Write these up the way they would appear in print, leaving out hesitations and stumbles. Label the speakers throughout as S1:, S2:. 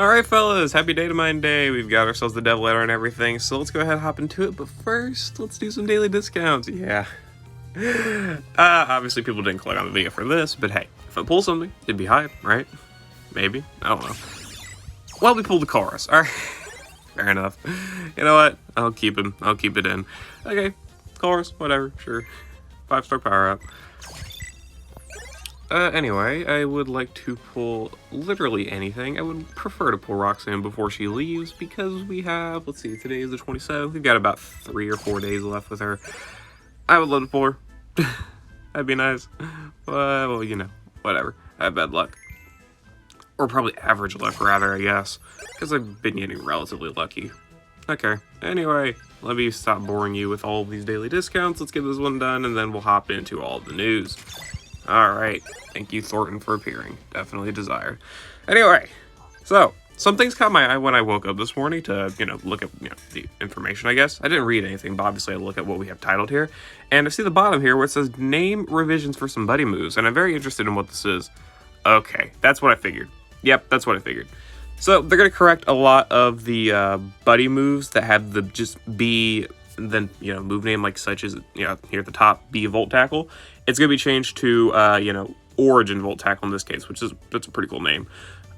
S1: Alright fellas, happy Datamine Day. We've got ourselves the dev letter and everything, so let's go ahead and hop into it, but first, let's do some daily discounts, yeah. Obviously people didn't click on the video for this, but hey, if I pull something, it'd be hype, right? Maybe, I don't know. Well, we pulled the chorus, alright. Fair enough. You know what, I'll keep it in. Okay, chorus, whatever, sure. 5-star power up. Anyway, I would like to pull literally anything. I would prefer to pull Roxanne before she leaves because we have, let's see, today is the 27th. We've got about 3 or 4 days left with her. I would love to pull her. That'd be nice. Well, you know, whatever. I have bad luck. Or probably average luck, rather, I guess. Because I've been getting relatively lucky. Okay, anyway, let me stop boring you with all of these daily discounts. Let's get this one done, and then we'll hop into all the news. Alright, thank you Thornton for appearing. Definitely desired. Anyway, so, some things caught my eye when I woke up this morning to, look at, the information, I guess. I didn't read anything, but obviously I look at what we have titled here. And I see the bottom here where it says, name revisions for some buddy moves, and I'm very interested in what this is. Okay, that's what I figured. Yep, that's what I figured. So, they're going to correct a lot of the buddy moves that have the just B, then, move name like such as, here at the top, B Volt Tackle. It's going to be changed to, Origin Volt Tackle in this case, that's a pretty cool name.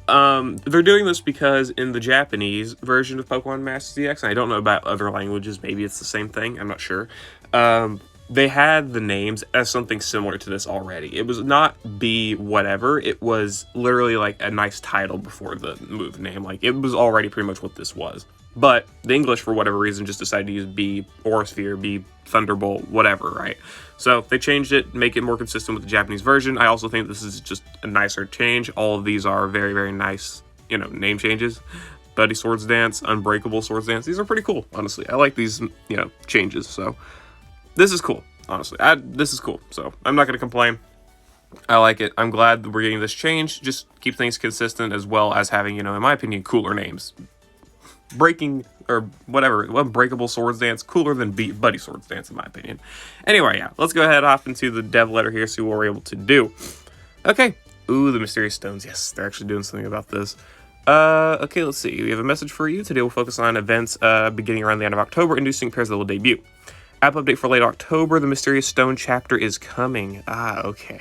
S1: They're doing this because in the Japanese version of pokemonmastersex, and I don't know about other languages, maybe it's the same thing, I'm not sure, they had the names as something similar to this already. It was not B whatever, it was literally like a nice title before the move name, like it was already pretty much what this was. But the English, for whatever reason, just decided to use B Aurasphere, B Thunderbolt, whatever, right? So they changed it, make it more consistent with the Japanese version. I also think this is just a nicer change. All of these are very, very nice, name changes. Buddy Swords Dance, Unbreakable Swords Dance. These are pretty cool, honestly. I like these, changes. So this is cool, honestly. This is cool. So I'm not going to complain. I like it. I'm glad that we're getting this change. Just keep things consistent as well as having, in my opinion, cooler names. Breaking or whatever, Unbreakable Swords Dance, cooler than Buddy Swords Dance in my opinion. Anyway, yeah, let's go ahead off into the dev letter here, see what we're able to do. Okay, ooh, the Mysterious Stones, yes, they're actually doing something about this. Okay, let's see, we have a message for you. Today we'll focus on events beginning around the end of October, inducing pairs that will debut. App update for late October, the Mysterious Stone chapter is coming. Okay.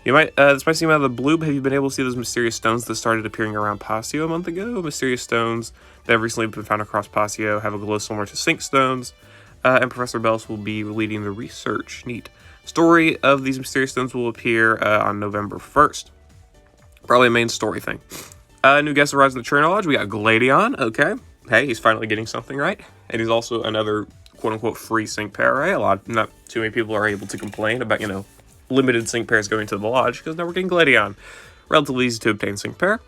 S1: You might, this might seem out of the blue, but have you been able to see those mysterious stones that started appearing around Pasio a month ago? Mysterious stones that have recently been found across Pasio have a glow similar to Sync stones, and Professor Bells will be leading the research. Neat. Story of these mysterious stones will appear on November 1st. Probably a main story thing. New guest arrives in the Trainer Lodge. We got Gladion. Okay. Hey, he's finally getting something right. And he's also another quote-unquote free sync pair, right? Not too many people are able to complain about, limited sync pairs going to the lodge, because now we're getting Gladion. Relatively easy to obtain sync pair.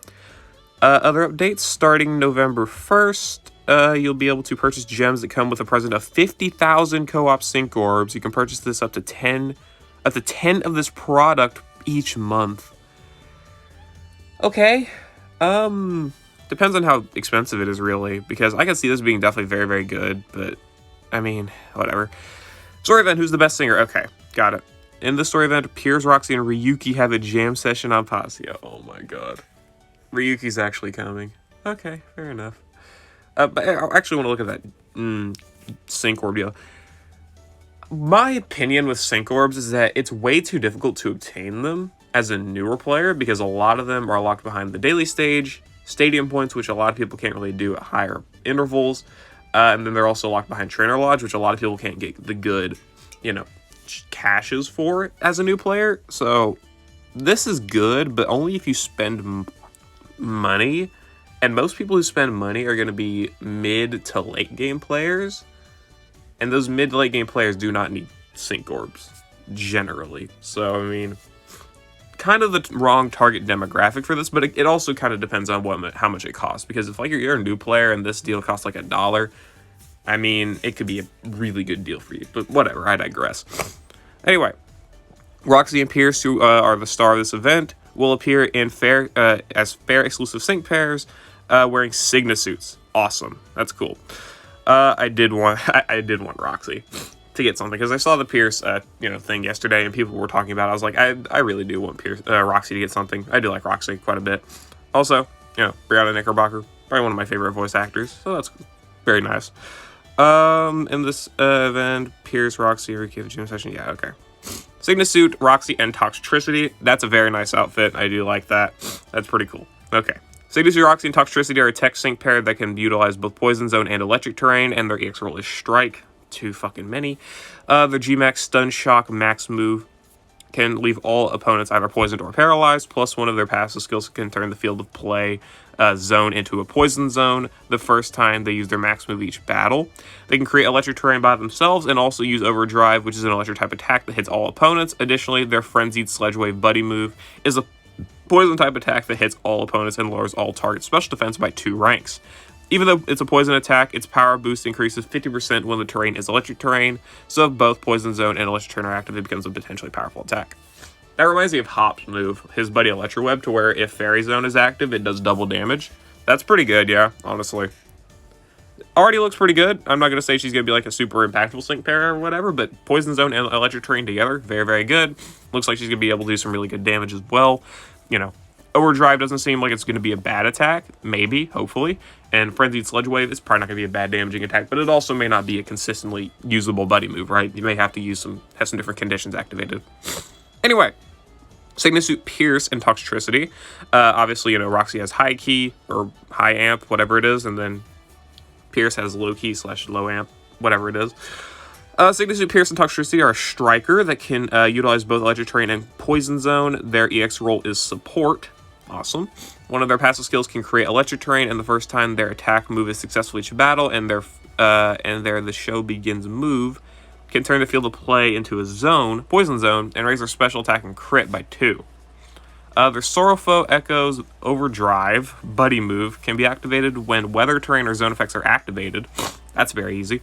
S1: Other updates, starting November 1st, you'll be able to purchase gems that come with a present of 50,000 co-op sync orbs. You can purchase this up to 10 of this product each month. Okay. Depends on how expensive it is, really, because I can see this being definitely very, very good, but, I mean, whatever. Story event, who's the best singer? Okay, got it. In the story event, Piers, Roxy, and Ryuki have a jam session on Pasio. Oh my god. Ryuki's actually coming. Okay, fair enough. But I actually want to look at that sync orb deal. My opinion with sync orbs is that it's way too difficult to obtain them as a newer player because a lot of them are locked behind the daily stage, stadium points, which a lot of people can't really do at higher intervals, and then they're also locked behind Trainer Lodge, which a lot of people can't get the good, caches for it as a new player. So this is good, but only if you spend money, and most people who spend money are going to be mid to late game players, and those mid to late game players do not need sync orbs generally. So I mean, kind of the wrong target demographic for this, but it also kind of depends on how much it costs, because if like you're a new player and this deal costs like $1, I mean, it could be a really good deal for you, but whatever, I digress. Anyway, Roxy and Pierce, who are the star of this event, will appear in as fair exclusive sync pairs, wearing Signa suits. Awesome, that's cool. I did want Roxy to get something, because I saw the Pierce thing yesterday, and people were talking about it. I was like, I really do want Roxy to get something. I do like Roxy quite a bit. Also, You know, Brianna Knickerbocker, probably one of my favorite voice actors, so that's very nice. In this event, Pierce, Roxy, Riki, the gym session. Yeah, okay. Cygnus Suit, Roxy, and Toxtricity. That's a very nice outfit. I do like that. That's pretty cool. Okay. Cygnus Suit, Roxy, and Toxtricity are a tech sync pair that can utilize both Poison Zone and Electric Terrain, and their EX roll is Strike. Too fucking many. Their Gmax Stun Shock max move can leave all opponents either poisoned or paralyzed, plus one of their passive skills can turn the field of play zone into a poison zone the first time they use their max move each battle. They can create electric terrain by themselves and also use Overdrive, which is an electric type attack that hits all opponents. Additionally, their Frenzied Sledge Wave Buddy move is a poison type attack that hits all opponents and lowers all target special defense by 2 ranks. Even though it's a poison attack, its power boost increases 50% when the terrain is electric terrain, so if both Poison Zone and Electric Terrain are active, it becomes a potentially powerful attack. That reminds me of Hop's move, his buddy Electroweb, to where if Fairy Zone is active, it does double damage. That's pretty good, yeah, honestly. Already looks pretty good. I'm not going to say she's going to be like a super impactful sync pair or whatever, but Poison Zone and Electric Terrain together, very, very good. Looks like she's going to be able to do some really good damage as well. You know, Overdrive doesn't seem like it's going to be a bad attack. Maybe, hopefully. And Frenzied Sledge Wave is probably not going to be a bad damaging attack, but it also may not be a consistently usable buddy move, right? You may have to have some different conditions activated. Anyway, Cygnus Suit, Pierce, and Toxtricity. Obviously, you know, Roxy has high key or high amp, whatever it is, and then Pierce has low key / low amp, whatever it is. Cygnus Suit, Pierce, and Toxtricity are a striker that can utilize both Electric Terrain and Poison Zone. Their EX role is Support. Awesome. One of their passive skills can create Electric Terrain, and the first time their attack move is successful each battle, and their The Show Begins move can turn the field of play into a zone, Poison Zone, and raise their special attack and crit by 2. Their Sorrowful Echo's Overdrive Buddy move can be activated when weather, terrain, or zone effects are activated. That's very easy.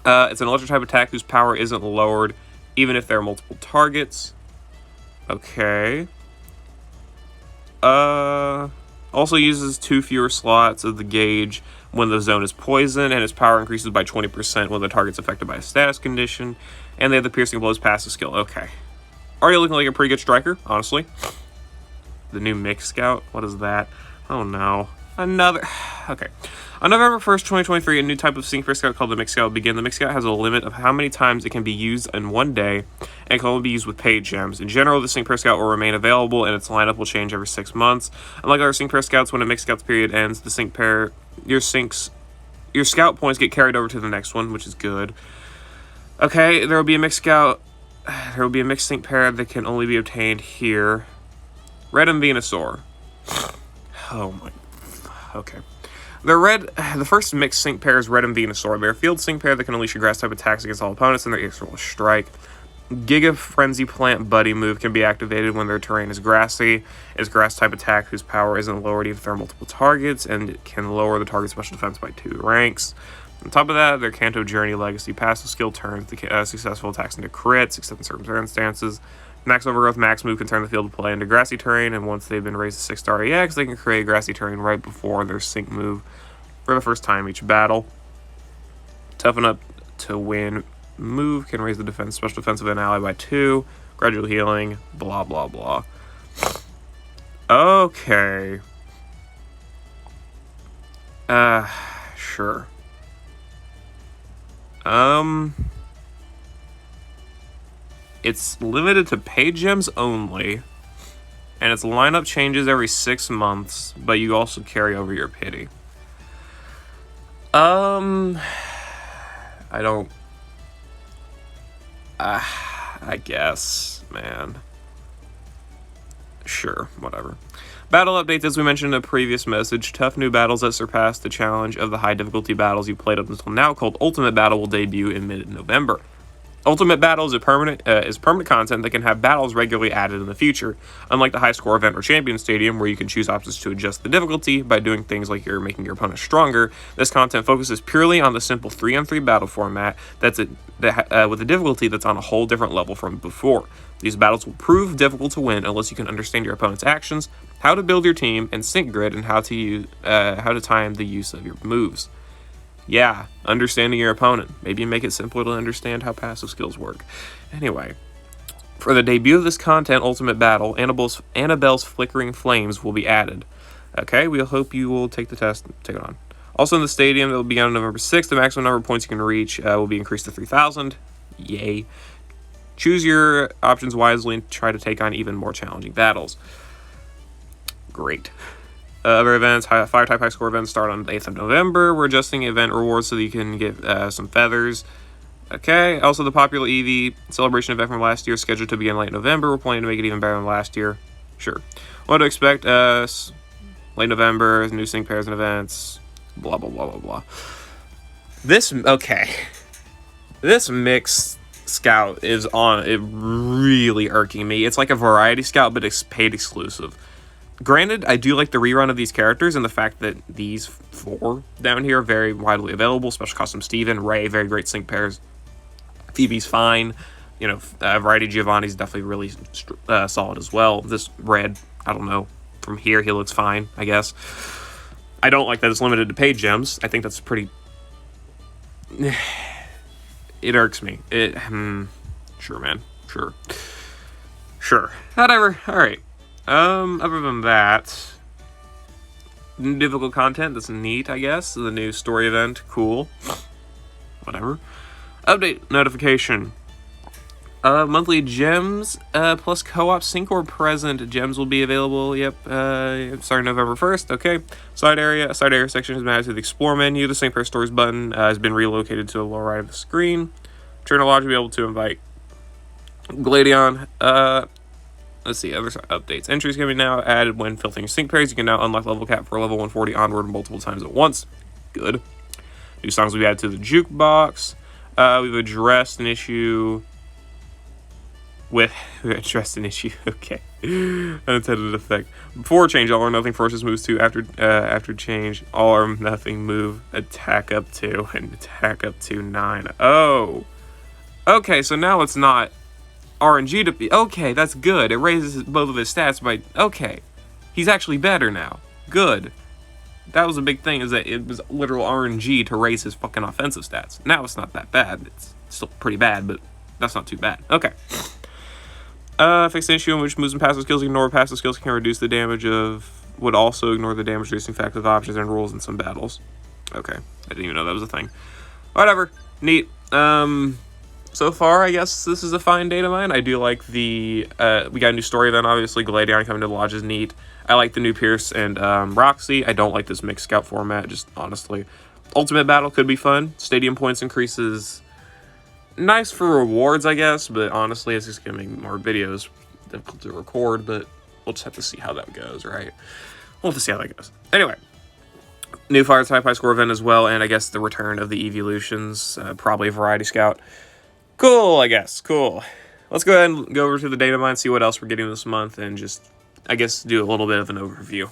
S1: It's an electric type attack whose power isn't lowered even if there are multiple targets. Okay. Also uses 2 fewer slots of the gauge when the zone is poisoned, and its power increases by 20% when the target's affected by a status condition. And they have the Piercing Blows passive skill. Okay. Already looking like a pretty good striker, honestly. The new Mix Scout. What is that? Oh no. Another. Okay. On November 1st, 2023, a new type of Sync Pair Scout called the Mix Scout will begin. The Mix Scout has a limit of how many times it can be used in one day, and can only be used with paid gems. In general, the Sync Pair Scout will remain available, and its lineup will change every 6 months. Unlike other Sync Pair Scouts, when a Mix Scout's period ends, the Sync Pair, your Scout points get carried over to the next one, which is good. Okay, there will be a Mix Scout. There will be a mixed Sync Pair that can only be obtained here. Red and Venusaur. Oh my. Okay. The first mixed sync pair is Red and Venusaur. They're a field sync pair that can unleash a grass type attacks against all opponents, and their EX roll is Strike. Giga Frenzy Plant Buddy move can be activated when their terrain is grassy. It's grass type attack whose power isn't lowered if there are multiple targets, and it can lower the target's special defense by 2 ranks. On top of that, their Kanto Journey Legacy passive skill turns the successful attacks into crits, except in certain circumstances. Max Overgrowth Max move can turn the field of play into grassy terrain, and once they've been raised to 6-star EX, they can create grassy terrain right before their sync move for the first time each battle. Toughen Up to Win move can raise the special defense of an ally by 2. Gradual healing, blah blah blah. Okay. Sure. It's limited to paid gems only, and its lineup changes every 6 months, but you also carry over your pity. I guess, man. Sure, whatever. Battle updates, as we mentioned in a previous message. Tough new battles that surpass the challenge of the high difficulty battles you played up until now, called Ultimate Battle, will debut in mid-November. Ultimate Battle is permanent content that can have battles regularly added in the future. Unlike the high score event or champion stadium, where you can choose options to adjust the difficulty by doing things like you're making your opponent stronger, this content focuses purely on the simple 3-on-3 battle format with a difficulty that's on a whole different level from before. These battles will prove difficult to win unless you can understand your opponent's actions, how to build your team and sync grid, and how to time the use of your moves. Yeah, understanding your opponent. Maybe make it simpler to understand how passive skills work. Anyway, for the debut of this content, Ultimate Battle, Annabelle's Flickering Flames will be added. Okay, we hope you will take the test and take it on. Also in the stadium, that will be on November 6th. The maximum number of points you can reach will be increased to 3,000. Yay. Choose your options wisely and try to take on even more challenging battles. Great. Other events, Fire-type high-score events start on the 8th of November. We're adjusting event rewards so that you can get some feathers. Okay, also the popular Eevee celebration event from last year is scheduled to begin late November. We're planning to make it even better than last year. Sure. What to expect? Late November, new sync pairs and events, blah, blah, blah, blah, blah. This mixed scout is really irking me. It's like a variety scout, but it's paid exclusive. Granted, I do like the rerun of these characters and the fact that these 4 down here are very widely available. Special Custom Steven, Ray, very great sync pairs. Phoebe's fine. You know, Variety Giovanni's definitely really solid as well. This red, I don't know. From here, he looks fine, I guess. I don't like that it's limited to paid gems. I think that's pretty... It irks me. Sure, man. Sure. Whatever. Alright. Other than that... Difficult content, that's neat, I guess. The new story event, cool. Whatever. Update notification. Monthly gems plus co-op sync or present gems will be available. Yep, starting November 1st. Okay. Side area section has been added to the explore menu. The sync pair stories button has been relocated to the lower right of the screen. Turn lodge to be able to invite Gladion. Let's see, other updates. Entries can be now added when filtering your sync pairs. You can now unlock level cap for level 140 onward multiple times at once. Good. New songs will be added to the jukebox. We've addressed an issue. Okay. Unintended effect. Before change, all or nothing forces moves to after change. All or nothing move attack up to and attack up to 9. Oh. Okay, so now it's not RNG to be. Okay, that's good. It raises both of his stats by. Okay. He's actually better now. Good. That was a big thing, is that it was literal RNG to raise his fucking offensive stats. Now it's not that bad. It's still pretty bad, but that's not too bad. Okay. Fix an issue in which moves and passive skills ignore passive skills can reduce the damage of... Would also ignore the damage reducing fact of options and rules in some battles. Okay. I didn't even know that was a thing. Whatever. Neat. So far, I guess this is a fine Datamine. I do like the... we got a new story event, obviously. Gladion coming to the lodge is neat. I like the new Pierce and Roxy. I don't like this mixed scout format, just honestly. Ultimate Battle could be fun. Stadium points increases... Nice for rewards, I guess, but honestly, it's just gonna make more videos difficult to record, but we'll just have to see how that goes, right? We'll have to see how that goes. Anyway, new Fire-type high-score event as well, and I guess the return of the Evolutions, probably a Variety Scout. Cool, I guess. Cool. Let's go ahead and go over to the Datamine, see what else we're getting this month, and just, I guess, do a little bit of an overview.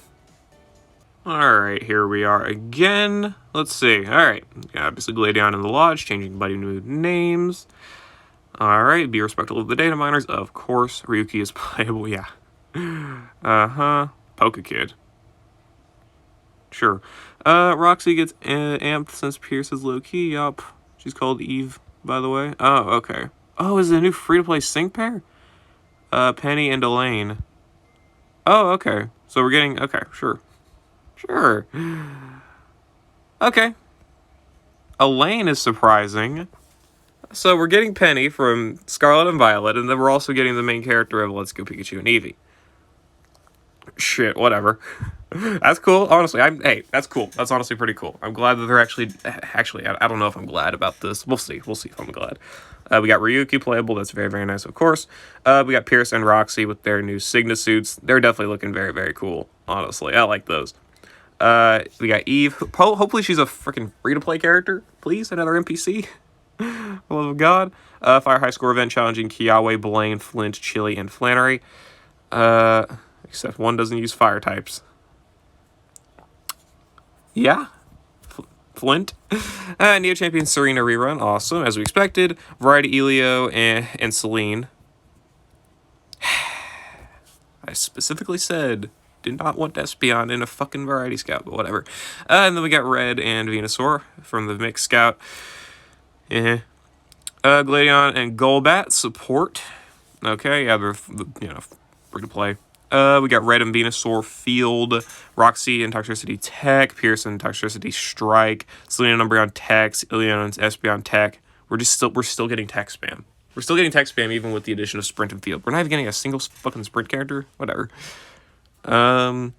S1: Alright, here we are again. Let's see. Alright, obviously Gladion in the lodge, changing buddy new names. Alright, be respectful of the data miners. Of course, Ryuki is playable, yeah. Pokekid. Sure. Roxy gets amped since Pierce is low-key. Yup. She's called Eve, by the way. Oh, okay. Oh, is it a new free-to-play sync pair? Penny and Elaine. Oh, okay. So we're getting... Okay, sure. Sure. Okay. Elaine is surprising. So we're getting Penny from Scarlet and Violet, and then we're also getting the main character of Let's Go Pikachu and Eevee. Shit, whatever. That's cool. Honestly, hey, that's cool. That's honestly pretty cool. I'm glad that they're actually, I don't know if I'm glad about this. We'll see. We'll see if I'm glad. We got Ryuki playable. That's very, very nice, of course. We got Pierce and Roxy with their new Signa suits. They're definitely looking very, very cool. Honestly, I like those. We got Eve. Hopefully she's a freaking free-to-play character. Please, another NPC. For the love of God. Fire high score event challenging Kiawe, Blaine, Flint, Chili, and Flannery. Except one doesn't use fire types. Yeah. Flint. Neo Champion Serena rerun. Awesome, as we expected. Variety Elio and Celine. I specifically said... Did not want Espeon in a fucking Variety Scout, but whatever. And then we got Red and Venusaur from the Mixed Scout. Gladion and Golbat support. Okay, yeah, they're, free to play. We got Red and Venusaur Field, Roxy and Toxicity Tech, Pearson Toxicity Strike, Selena and Umbreon Tech, Ilion and Espeon Tech. We're still getting tech spam. We're still getting tech spam even with the addition of Sprint and Field. We're not even getting a single fucking Sprint character. Whatever. Ryuki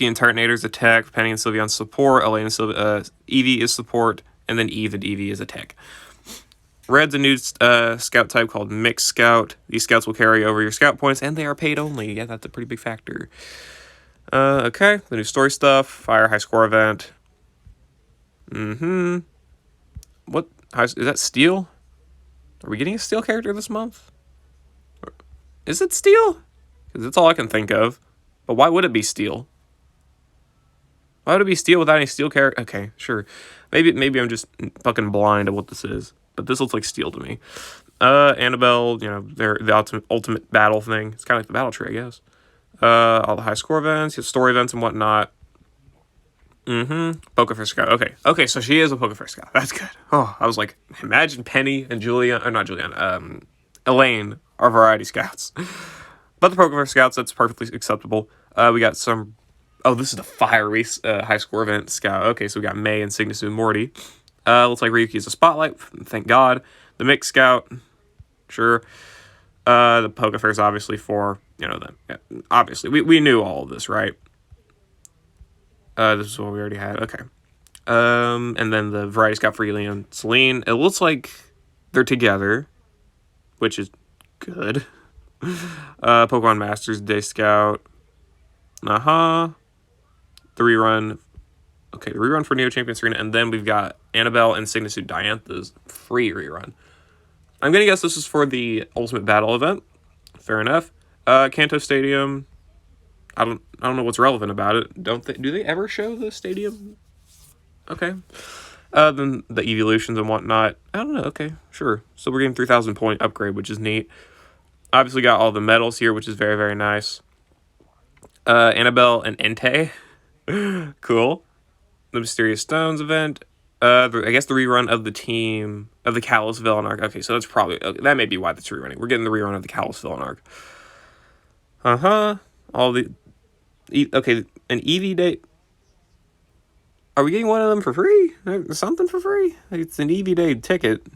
S1: and Tartanator's attack, Penny and Sylveon support, Elaine and Eevee is support, and then Eve and Eevee is attack. Red's a new scout type called Mixed Scout. These scouts will carry over your scout points, and they are paid only. Yeah, that's a pretty big factor. Okay, the new story stuff. Fire high score event. What? Is that Steel? Are we getting a Steel character this month? Is it Steel? Because that's all I can think of. But why would it be Steel? Why would it be Steel without any Steel character? Okay, sure. Maybe I'm just fucking blind to what this is. But this looks like Steel to me. Annabelle, you know, they're the ultimate battle thing. It's kind of like the battle tree, I guess. All the high score events, story events and whatnot. Pokefair Scout. Okay, so she is a Pokefair Scout. That's good. Oh, I was like, imagine Penny and Elaine are variety scouts. But the Pokefair Scouts, that's perfectly acceptable. We got some... Oh, this is the fiery high score event scout. Okay, so we got May and Cygnus and Morty. Looks like Ryuki is a spotlight. Thank God. The Mixed Scout. Sure. The Pokefair's obviously for, you know, obviously. We knew all of this, right? This is what we already had. Okay. And then the Variety Scout for Ely and Celine. It looks like they're together, which is good. Pokemon Masters Day Scout. The rerun. Okay, the rerun for Neo Champions Arena, and then we've got Annabelle and Cygnus Diantha's free rerun. I'm gonna guess this is for the Ultimate Battle event. Fair enough. Kanto Stadium. I don't know what's relevant about it. Do they ever show the stadium? Okay. Then the evolutions and whatnot. I don't know. Okay, sure. So we're getting 3,000 point upgrade, which is neat. Obviously got all the medals here, which is very, very nice. Annabelle and Entei. Cool. The Mysterious Stones event. I guess the rerun of the team of the Kalos Villain arc. Okay, so that's probably... that may be why that's rerunning. We're getting the rerun of the Kalos Villain arc. All the... Okay, an Eevee Day... Are we getting one of them for free? Something for free? It's an Eevee Day ticket.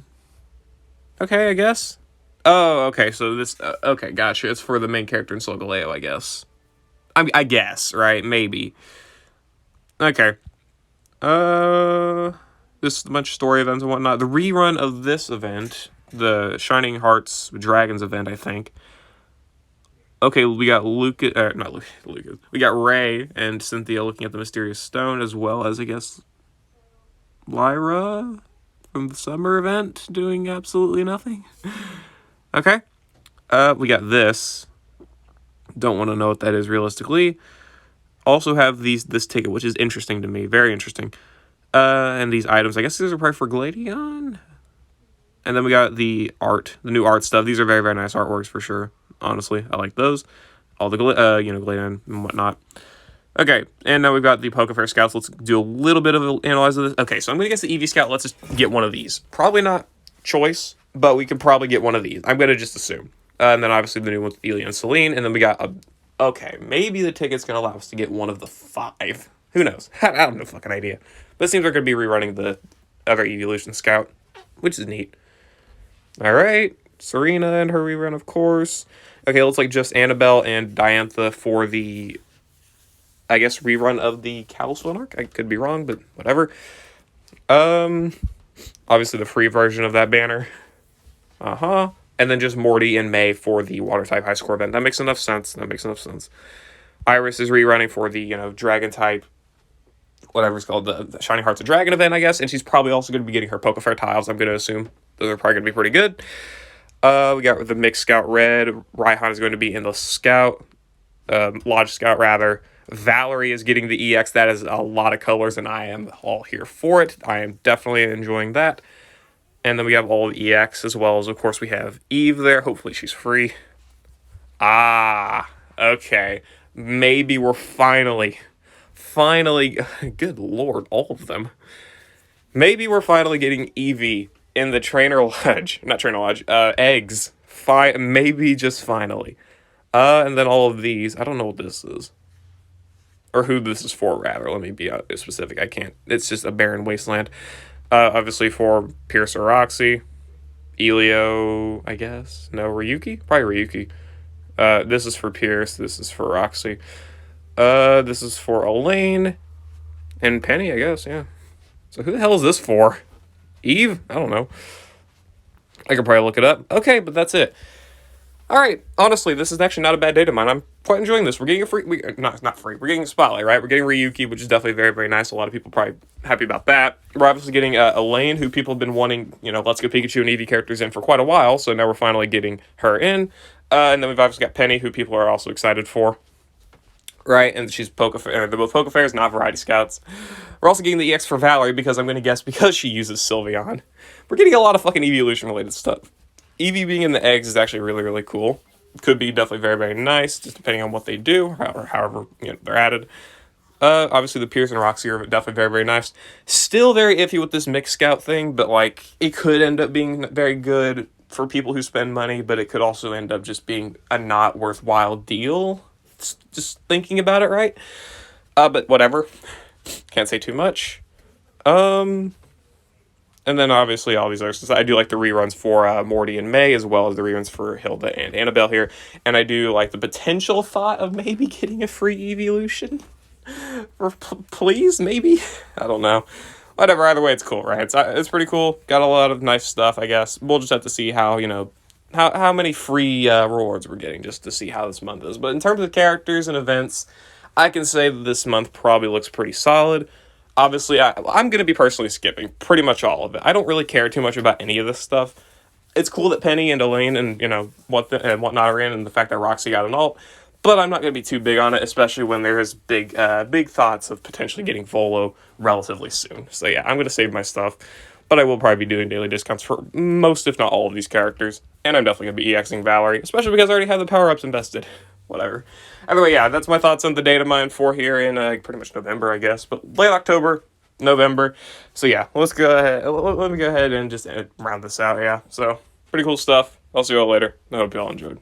S1: Okay, I guess. Oh, okay, so this... okay, gotcha. It's for the main character in Solgaleo, I guess. I guess, right? Maybe. Okay. This is a bunch of story events and whatnot. The rerun of this event, the Shining Hearts Dragons event, I think. Okay, we got not Lucas. We got Ray and Cynthia looking at the Mysterious Stone, as well as, I guess, Lyra from the summer event doing absolutely nothing. Okay. We got this. Don't want to know what that is realistically. Also have this ticket, which is interesting to me. Very interesting. And these items. I guess these are probably for Gladion. And then we got the new art stuff. These are very, very nice artworks for sure. Honestly, I like those. All the, Gladion and whatnot. Okay, and now we've got the Pokefair Scouts. Let's do a little bit of an analyze of this. Okay, so I'm going to guess the Eevee Scout. Let's just get one of these. Probably not choice, but we can probably get one of these. I'm going to just assume. And then obviously the new one with Ely and Celine. And then we got okay, maybe the ticket's going to allow us to get one of the 5. Who knows? I have no fucking idea. But it seems like we're going to be rerunning the other Evolution Scout, which is neat. Alright, Serena and her rerun, of course. Okay, it looks like just Annabelle and Diantha for the, I guess, rerun of the Kalos arc. I could be wrong, but whatever. Obviously the free version of that banner. And then just Morty and May for the Water-type high score event. That makes enough sense. Iris is rerunning for the, Dragon-type, whatever it's called, the Shining Hearts of Dragon event, I guess. And she's probably also going to be getting her Pokefair tiles, I'm going to assume. Those are probably going to be pretty good. We got the Mixed Scout Red. Raihan is going to be in the Scout. Lodge Scout, rather. Valerie is getting the EX. That is a lot of colors, and I am all here for it. I am definitely enjoying that. And then we have all the EX, as well as, of course, we have Eve there. Hopefully she's free. Okay. Maybe we're finally, good lord, all of them. Maybe we're finally getting Eevee in the Trainer Lodge. Not Trainer Lodge, eggs. Maybe just finally. And then all of these, I don't know what this is. Or who this is for, rather. Let me be specific. I can't. It's just a barren wasteland. Obviously for Pierce or Roxy. Elio, I guess. No, Ryuki? Probably Ryuki. This is for Pierce. This is for Roxy. This is for Elaine. And Penny, I guess, yeah. So who the hell is this for? Eve? I don't know. I could probably look it up. Okay, but that's it. Alright, honestly, this is actually not a bad day to mine. I'm quite enjoying this. We're getting a free... not free. We're getting a spotlight, right? We're getting Ryuki, which is definitely very, very nice. A lot of people probably happy about that. We're obviously getting Elaine, who people have been wanting, Let's Go Pikachu and Eevee characters in for quite a while, so now we're finally getting her in. And then we've obviously got Penny, who people are also excited for. Right, and she's they're both Pokefairs, not Variety Scouts. We're also getting the EX for Valerie, because I'm going to guess because she uses Sylveon. We're getting a lot of fucking evolution-related stuff. Eevee being in the eggs is actually really, really cool. Could be definitely very, very nice, just depending on what they do, or however they're added. Obviously, the Pierce and Roxy are definitely very, very nice. Still very iffy with this Mixed Scout thing, but, it could end up being very good for people who spend money, but it could also end up just being a not worthwhile deal. Just thinking about it, right? But whatever. Can't say too much. And then obviously all these other stuff. I do like the reruns for Morty and May, as well as the reruns for Hilda and Annabelle here. And I do like the potential thought of maybe getting a free evolution. Or please, maybe? I don't know. Whatever, either way, it's cool, right? It's pretty cool. Got a lot of nice stuff, I guess. We'll just have to see how, how many free rewards we're getting, just to see how this month is. But in terms of characters and events, I can say that this month probably looks pretty solid. Obviously, I'm going to be personally skipping pretty much all of it. I don't really care too much about any of this stuff. It's cool that Penny and Elaine and, whatnot are in, and the fact that Roxy got an alt, but I'm not going to be too big on it, especially when there's big thoughts of potentially getting Volo relatively soon. So yeah, I'm going to save my stuff, but I will probably be doing daily discounts for most, if not all, of these characters, and I'm definitely going to be EXing Valerie, especially because I already have the power-ups invested. Whatever. Either way, yeah, that's my thoughts on the Datamine for here in pretty much November, I guess. But late October, November. So yeah, let's go ahead. Let me go ahead and just round this out, yeah. So, pretty cool stuff. I'll see you all later. I hope you all enjoyed.